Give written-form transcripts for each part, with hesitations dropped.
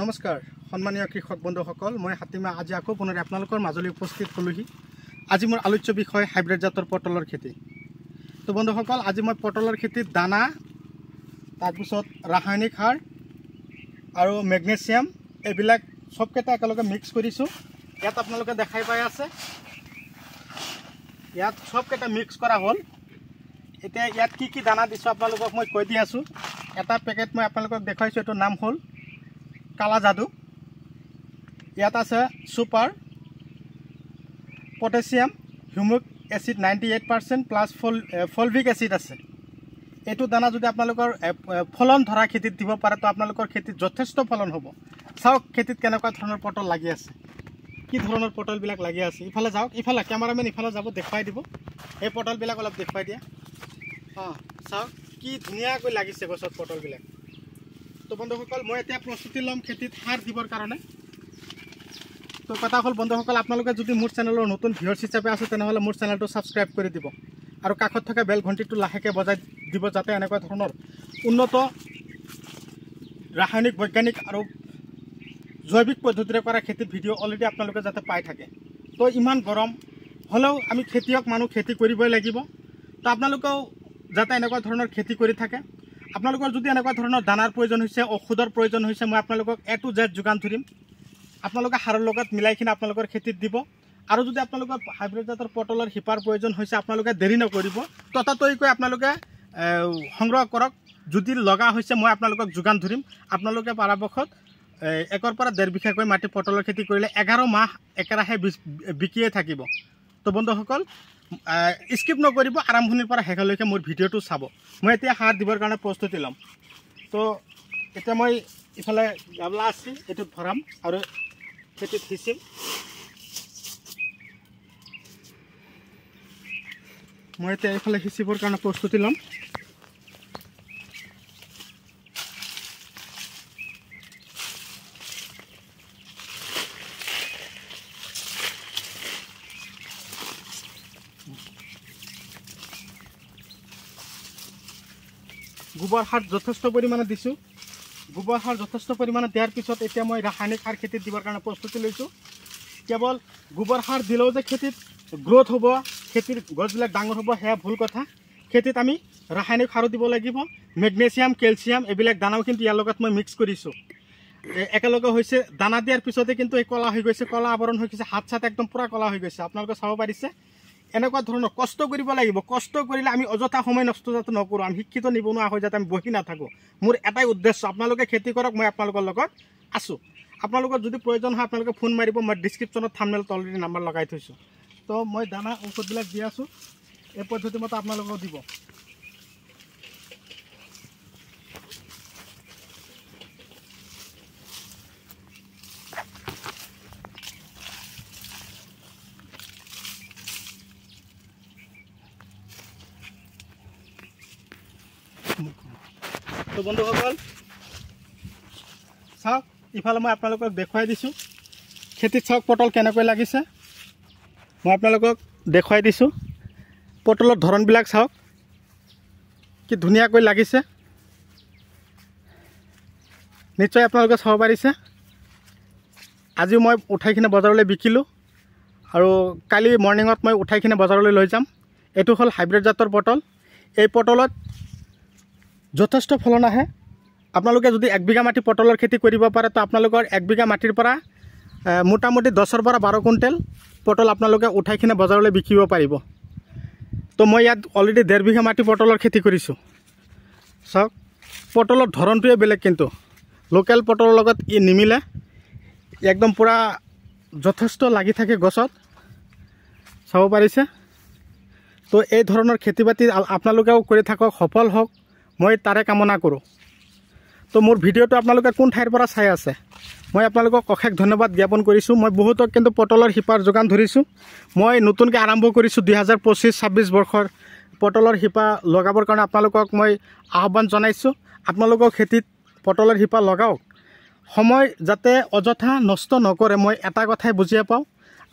নমস্কাৰ সম্মানীয় কৃষক বন্ধুসকল, মই হাতীমা আজি আকৌ পুনৰ আপোনালোকৰ মাজলৈ উপস্থিত হ'লোহি। আজি মোৰ আলোচ্য বিষয় হাইব্ৰিড জাতৰ পটলৰ খেতি। তো বন্ধুসকল, আজি মই পটলৰ খেতিত দানা, তাৰপিছত ৰাসায়নিক সাৰ আৰু মেগনেছিয়াম এইবিলাক সবকেইটা একেলগে মিক্স কৰিছোঁ। ইয়াত আপোনালোকে দেখাই পাই আছে, ইয়াত সবকেইটা মিক্স কৰা হ'ল। এতিয়া ইয়াত কি দানা দিছোঁ আপোনালোকক মই কৈ দি আছোঁ। এটা পেকেট মই আপোনালোকক দেখুৱাইছোঁ, এইটোৰ নাম হ'ল কালা যাদু। ইয়াত আছে super potassium humic acid 98% plus fulvic acid আছে। এইটো দানা যদি আপোনালোকৰ ফলন ধৰা খেতিত দিব পাৰে তো আপোনালোকৰ খেতিত যথেষ্ট ফলন হ'ব। চাওক খেতিত কেনেকুৱা ধৰণৰ পটল লাগি আছে, কি ধৰণৰ পটলবিলাক লাগি আছে। ইফালে যাওক, ইফালে কেমেৰামেন ইফালে যাব, দেখুৱাই দিব। এই পটলবিলাক অলপ দেখুৱাই দিয়া। চাওক কি ধুনীয়াকৈ লাগিছে গছত পটলবিলাক। তো বন্ধুসকল, মই এতিয়া প্ৰস্তুতি ল'ম খেতিত সাৰ দিবৰ কাৰণে। তো কথা হ'ল বন্ধুসকল, আপোনালোকে যদি মোৰ চেনেলৰ নতুন ভিউৱাৰ্ছ হিচাপে আছে তেনেহ'লে মোৰ চেনেলটো ছাবস্ক্ৰাইব কৰি দিব আৰু কাষত থকা বেল ঘণ্টিটো লাহেকৈ বজাই দিব, যাতে এনেকুৱা ধৰণৰ উন্নত ৰাসায়নিক, বৈজ্ঞানিক আৰু জৈৱিক পদ্ধতিৰে কৰা খেতিৰ ভিডিঅ' অলৰেডি আপোনালোকে যাতে পাই থাকে। তো ইমান গৰম হ'লেও আমি খেতিয়ক মানুহ, খেতি কৰিবই লাগিব। তো আপোনালোকেও যাতে এনেকুৱা ধৰণৰ খেতি কৰি থাকে। আপোনালোকৰ যদি এনেকুৱা ধৰণৰ দানাৰ প্ৰয়োজন হৈছে, ঔষধৰ প্ৰয়োজন হৈছে, মই আপোনালোকক A to Z যোগান ধৰিম। আপোনালোকে সাৰৰ লগত মিলাই কিনে আপোনালোকৰ খেতিত দিব। আৰু যদি আপোনালোকৰ হাইব্ৰিড জাতৰ পটলৰ শিপাৰ প্ৰয়োজন হৈছে, আপোনালোকে দেৰি নকৰিব, ততাতৈয়াকৈ আপোনালোকে সংগ্ৰহ কৰক। যদি লগা হৈছে মই আপোনালোকক যোগান ধৰিম। আপোনালোকে পৰাপক্ষত 1 পৰা 1.5 বিঘাকৈ মাটি পটলৰ খেতি কৰিলে 11 মাহ একেৰাহে বিকিয়ে থাকিব। তো বন্ধুসকল, স্কিপ নকৰিব, আৰম্ভণিৰ পৰা শেষলৈকে মোৰ ভিডিঅ'টো চাব। মই এতিয়া সাৰ দিবৰ কাৰণে প্ৰস্তুতি ল'ম। তো এতিয়া মই ইফালে গামলা আছে, এইটোত ভৰাম আৰু খেতিত সিঁচিম। মই এতিয়া এইফালে সিঁচিবৰ কাৰণে প্ৰস্তুতি ল'ম। গোবৰ সাৰ যথেষ্ট পৰিমাণে দিছোঁ। গোবৰ সাৰ যথেষ্ট পৰিমাণে দিয়াৰ পিছত এতিয়া মই ৰাসায়নিক সাৰ খেতিত দিবৰ কাৰণে প্ৰস্তুতি লৈছোঁ। কেৱল গোবৰ সাৰ দিলেও যে খেতিত গ্ৰ'থ হ'ব, খেতিৰ গছবিলাক ডাঙৰ হ'ব, সেয়া ভুল কথা। খেতিত আমি ৰাসায়নিক সাৰো দিব লাগিব। মেগনেছিয়াম, কেলছিয়াম এইবিলাক দানাও কিন্তু ইয়াৰ লগত মই মিক্স কৰিছোঁ। একেলগে হৈছে, দানা দিয়াৰ পিছতে কিন্তু এই ক'লা হৈ গৈছে, ক'লা আৱৰণ হৈ গৈছে, হাত চাত একদম পূৰা ক'লা হৈ গৈছে। আপোনালোকে চাব পাৰিছে। এনেকুৱা ধৰণৰ কষ্ট কৰিব লাগিব। কষ্ট কৰিলে আমি অযথা সময় নষ্ট যাতে নকৰোঁ, আমি শিক্ষিত নিবনুৱা হৈ যাতে আমি বহি নাথাকোঁ। মোৰ এটাই উদ্দেশ্য, আপোনালোকে খেতি কৰক, মই আপোনালোকৰ লগত আছোঁ। আপোনালোকৰ যদি প্ৰয়োজন হয় আপোনালোকে ফোন মাৰিব। মই ডিছক্ৰিপশ্যনত থাম্বনেইলত অলৰেডি নাম্বাৰ লগাই থৈছোঁ। তো মই দানা ঔষধবিলাক দি আছোঁ, এই পদ্ধতিমতে আপোনালোকেও দিব। তো বন্ধুসকল চাওক, ইফালে মই আপোনালোকক দেখুৱাই দিছোঁ খেতিত। চাওক পটল কেনেকৈ লাগিছে, মই আপোনালোকক দেখুৱাই দিছোঁ। পটলৰ ধৰণবিলাক চাওক কি ধুনীয়াকৈ লাগিছে। নিশ্চয় আপোনালোকে চাব পাৰিছে। আজি মই উঠাই কিনে বজাৰলৈ বিকিলোঁ আৰু কালি মৰ্ণিঙত মই উঠাই কিনে বজাৰলৈ লৈ যাম। এইটো হ'ল হাইব্ৰিড জাতৰ পটল। এই পটলত যথেষ্ট ফলন আহে। আপোনালোকে যদি 1 বিঘা মাটি পটলৰ খেতি কৰিব পাৰে তো আপোনালোকৰ 1 বিঘা মাটিৰ পৰা মোটামুটি 10 পৰা 12 কুইণ্টেল পটল আপোনালোকে উঠাই কিনে বজাৰলৈ বিকিব পাৰিব। তো মই ইয়াত অলৰেডি 1.5 বিঘা মাটি পটলৰ খেতি কৰিছোঁ। চাওক পটলৰ ধৰণটোৱে বেলেগ, কিন্তু লোকেল পটলৰ লগত ই নিমিলে। একদম পূৰা যথেষ্ট লাগি থাকে গছত, চাব পাৰিছে। তো এই ধৰণৰ খেতি বাতি আপোনালোকেও কৰি থাকক, সফল হওক, মই তাৰে কামনা কৰোঁ। তো মোৰ ভিডিঅ'টো আপোনালোকে কোন ঠাইৰ পৰা চাই আছে মই আপোনালোকক অশেষ ধন্যবাদ জ্ঞাপন কৰিছোঁ। মই বহুতক কিন্তু পটলৰ শিপাৰ যোগান ধৰিছোঁ। মই নতুনকৈ আৰম্ভ কৰিছোঁ 2025-26 বৰ্ষৰ পটলৰ শিপা লগাবৰ কাৰণে আপোনালোকক মই আহ্বান জনাইছোঁ। আপোনালোকৰ খেতিত পটলৰ শিপা লগাওক, সময় যাতে অযথা নষ্ট নকৰে। মই এটা কথাই বুজিয়ে পাওঁ,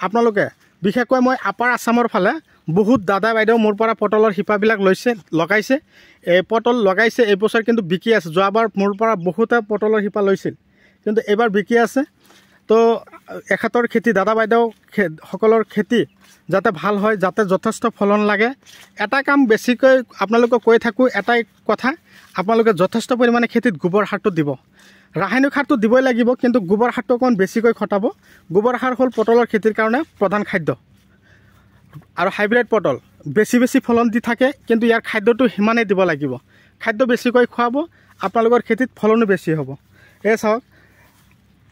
আপোনালোকে বিশেষকৈ মই আপাৰ আছামৰ ফালে বহুত দাদা বাইদেউ মোৰ পৰা পটলৰ শিপাবিলাক লগাইছে। পটল লগাইছে, এই বছৰ কিন্তু বিকি আছে। যোৱাবাৰ মোৰ পৰা বহুতে পটলৰ শিপা লৈছিল, কিন্তু এইবাৰ বিকি আছে। তো এখেতৰ খেতি দাদা বাইদেউ সকলৰ খেতি যাতে ভাল হয়, যাতে যথেষ্ট ফলন লাগে, এটা কাম বেছিকৈ আপোনালোকক কৈ থাকোঁ, এটাই কথা, আপোনালোকে যথেষ্ট পৰিমাণে খেতিত গোবৰ সাৰটো দিব। ৰাসায়নিক সাৰটো দিবই লাগিব, কিন্তু গোবৰ সাৰটো অকণমান বেছিকৈ খটাব। গোবৰ সাৰ হ'ল পটলৰ খেতিৰ কাৰণে প্ৰধান খাদ্য। আৰু হাইব্ৰিড পটল বেছি ফলন দি থাকে, কিন্তু ইয়াৰ খাদ্যটো সিমানেই দিব লাগিব। খাদ্য বেছিকৈ খুৱাব, আপোনালোকৰ খেতিত ফলনো বেছি হ'ব। এই চাওক,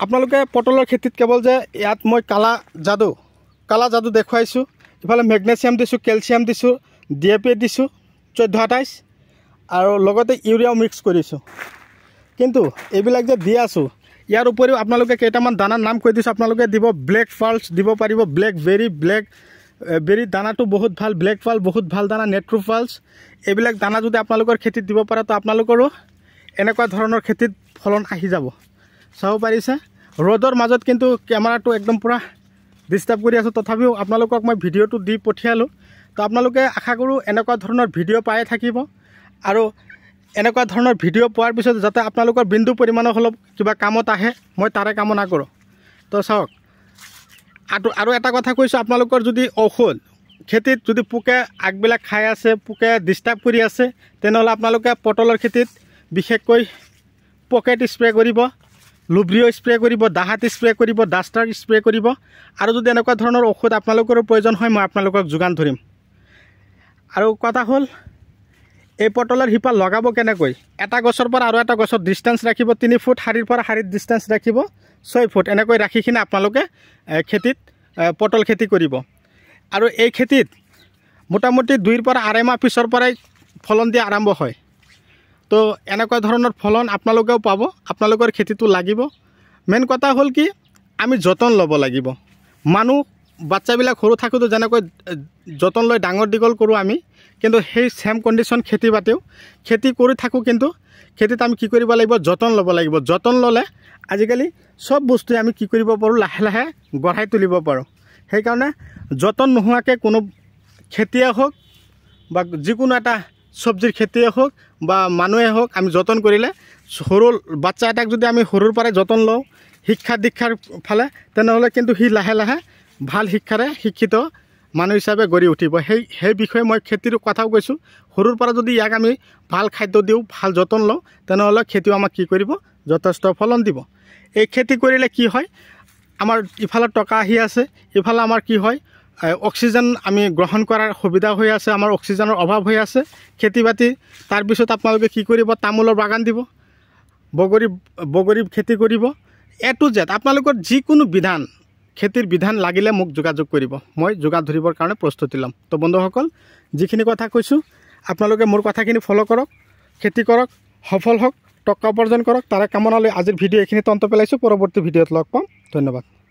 আপোনালোকে পটলৰ খেতিত কেৱল যে ইয়াত মই কালা যাদু দেখুৱাইছোঁ, ইফালে মেগনেছিয়াম দিছোঁ, কেলছিয়াম দিছোঁ, DAP দিছোঁ 14-28, আৰু লগতে ইউৰিয়াও মিক্স কৰিছোঁ। কিন্তু এইবিলাক যে দি আছোঁ, ইয়াৰ উপৰিও আপোনালোকে কেইটামান দানাৰ নাম কৈ দিছোঁ, আপোনালোকে দিব। ব্লেক পাৰ্লছ দিব পাৰিব, ব্লেকবেৰী দানাটো বহুত ভাল, ব্লেক পাৰ্ল বহুত ভাল দানা, নেট্ৰোপাল্ছ, এইবিলাক দানা যদি আপোনালোকৰ খেতিত দিব পাৰে, তো আপোনালোকৰো এনেকুৱা ধৰণৰ খেতিত ফলন আহি যাব। চাব পাৰিছে, ৰ'দৰ মাজত কিন্তু কেমেৰাটো একদম পূৰা ডিষ্টাৰ্ব কৰি আছোঁ, তথাপিও আপোনালোকক মই ভিডিঅ'টো দি পঠিয়ালোঁ। তো আপোনালোকে আশা কৰোঁ এনেকুৱা ধৰণৰ ভিডিঅ' পায়ে থাকিব, আৰু এনেকুৱা ধৰণৰ ভিডিঅ' পোৱাৰ পিছত যাতে আপোনালোকৰ বিন্দু পৰিমাণৰ অলপ কিবা কামত আহে, মই তাৰে কামনা কৰোঁ। তো চাওক, আৰু এটা কথা কৈছোঁ, আপোনালোকৰ যদি ঔষধ খেতিত যদি পোকে আগবিলাক খাই আছে, পোকে ডিষ্টাৰ্ব কৰি আছে, তেনেহ'লে আপোনালোকে পটলৰ খেতিত বিশেষকৈ পকেট স্প্ৰে কৰিব, লুব্ৰিঅ' স্প্ৰে কৰিব, দাহাতি স্প্ৰে কৰিব, ডাষ্টাৰ স্প্ৰে কৰিব। আৰু যদি এনেকুৱা ধৰণৰ ঔষধ আপোনালোকৰো প্ৰয়োজন হয়, মই আপোনালোকক যোগান ধৰিম। আৰু কথা হ'ল, এই পটলৰ শিপা লগাব কেনেকৈ? এটা গছৰ পৰা আৰু এটা গছৰ ডিষ্টেঞ্চ ৰাখিব 3 ফুট, শাৰীৰ পৰা শাৰীৰ ডিষ্টেঞ্চ ৰাখিব 6 ফুট, এনেকৈ ৰাখি কিনে আপোনালোকে খেতিত পটল খেতি কৰিব। আৰু এই খেতিত মোটামুটি 2 পৰা 2.5 মাহ পিছৰ পৰাই ফলন দিয়া আৰম্ভ হয়। তো এনেকুৱা ধৰণৰ ফলন আপোনালোকেও পাব, আপোনালোকৰ খেতিটো লাগিব। মেইন কথা হ'ল কি, আমি যতন ল'ব লাগিব। বাচ্চাবিলাক সৰু থাকোঁতে যেনেকৈ যতন লৈ ডাঙৰ দীঘল কৰোঁ আমি, কিন্তু সেই ছেম কণ্ডিশ্যন খেতি কৰি থাকোঁ, কিন্তু খেতিত আমি কি কৰিব লাগিব? যতন ল'ব লাগিব। যতন ল'লে আজিকালি চব বস্তুৱে আমি কি কৰিব পাৰোঁ? লাহে লাহে গঢ়াই তুলিব পাৰোঁ। সেইকাৰণে যতন নোহোৱাকৈ কোনো খেতিয়ে হওক বা যিকোনো এটা চব্জিৰ খেতিয়ে হওক বা মানুহে হওক, আমি যতন কৰিলে, সৰু বাচ্চা এটাক যদি আমি সৰুৰ পৰাই যতন লওঁ শিক্ষা দীক্ষাৰ ফালে, তেনেহ'লে কিন্তু সি লাহে লাহে ভাল শিক্ষাৰে শিক্ষিত মানুহ হিচাপে গঢ়ি উঠিব। সেই বিষয়ে মই খেতিৰ কথাও কৈছোঁ। সৰুৰ পৰা যদি ইয়াক আমি ভাল খাদ্য দিওঁ, ভাল যতন লওঁ, তেনেহ'লে খেতিও আমাক কি কৰিব? যথেষ্ট ফলন দিব। এই খেতি কৰিলে কি হয়, আমাৰ ইফালে টকা আহি আছে, ইফালে আমাৰ কি হয়, অক্সিজেন আমি গ্ৰহণ কৰাৰ সুবিধা হৈ আছে, আমাৰ অক্সিজেনৰ অভাৱ হৈ আছে খেতি বাতি। তাৰপিছত আপোনালোকে কি কৰিব? তামোলৰ বাগান দিব, বগৰী খেতি কৰিব, A to Z আপোনালোকৰ যিকোনো খেতিৰ বিধান লাগিলে মোক যোগাযোগ কৰিব, মই যোগান ধৰিবৰ কাৰণে প্ৰস্তুতি ল'ম। তো বন্ধুসকল, যিখিনি কথা কৈছোঁ, আপোনালোকে মোৰ কথাখিনি ফ'ল' কৰক, খেতি কৰক, সফল হওক, টকা উপাৰ্জন কৰক, তাৰে কামনা লৈ আজিৰ ভিডিঅ' এইখিনিতে অন্ত পেলাইছোঁ। পৰৱৰ্তী ভিডিঅ'ত লগ পাম। ধন্যবাদ।